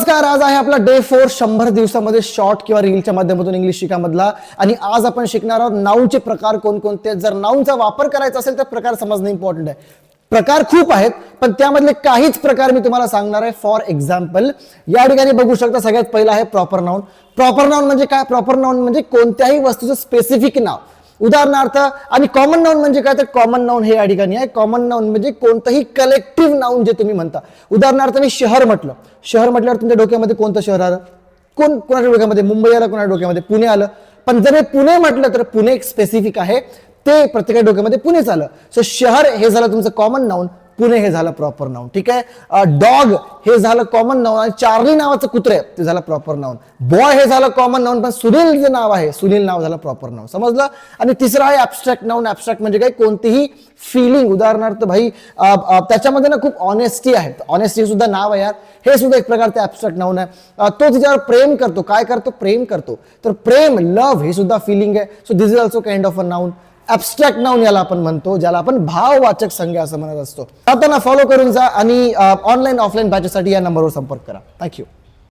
नमस्कार. आज आहे आपला डे 4 100 दिवसामध्ये शॉर्ट किंवा रीलच्या माध्यमातून इंग्लिश शिकामधला. आणि आज आपण शिकणार आहोत नाऊनचे प्रकार कोणकोणते. जर नाऊनचा वापर करायचा असेल तर प्रकार समजणं इम्पॉर्टंट आहे. प्रकार खूप आहेत पण त्यामधले काहीच प्रकार मी तुम्हाला सांगणार आहे. फॉर एक्झाम्पल या ठिकाणी बघू शकता. सगळ्यात पहिला आहे प्रॉपर नाउन. प्रॉपर नाउन म्हणजे काय? प्रॉपर नाउन म्हणजे कोणत्याही वस्तूचं स्पेसिफिक नाव. उदाहरणार्थ आणि कॉमन नाउन म्हणजे काय? तर कॉमन नाउन हे या ठिकाणी आहे. कॉमन नाउन म्हणजे कोणतंही कलेक्टिव्ह नाउन जे तुम्ही म्हणता. उदाहरणार्थ मी शहर म्हटलं. शहर म्हटल्यावर तुमच्या डोक्यामध्ये कोणतं शहर आलं? कोणाच्या डोक्यामध्ये? मुंबई आलं. कोणाच्या डोक्यामध्ये? पुणे आलं. पण जर हे पुणे म्हटलं तर पुणे एक स्पेसिफिक आहे. ते प्रत्येक डोक्यामध्ये पुणेच आलं. सो शहर हे झालं तुमचं कॉमन नाउन. पुणे हे झालं प्रॉपर नाउन. ठीक आहे. डॉग हे झालं कॉमन नाउन. आणि चार्ली नावाचं कुत्रे ते झालं प्रॉपर नाउन. बॉय हे झालं कॉमन नाउन. पण सुनील जे नाव आहे सुनील नाव झालं प्रॉपर नाउन. समजलं? आणि तिसरं आहे ऍबस्ट्रॅक्ट नाउन. ऍबस्ट्रॅक्ट म्हणजे काय? कोणतीही फिलिंग. उदाहरणार्थ भाई त्याच्यामध्ये ना खूप ऑनेस्टी आहे. ऑनेस्टी सुद्धा नाव आहे यार. हे सुद्धा एक प्रकारचं ऍबस्ट्रॅक्ट नाउन आहे. तो तिच्यावर प्रेम करतो. काय करतो? प्रेम करतो. तर प्रेम लव्ह हे सुद्धा फिलिंग आहे. So this is also kind of a noun. Abstract noun याला आपण म्हणतो, ज्याला आपण भाववाचक संज्ञा असं म्हणत असतो. आता फॉलो करून जा आणि ऑनलाईन ऑफलाईन बॅचेससाठी या नंबरवर संपर्क करा. थँक्यू.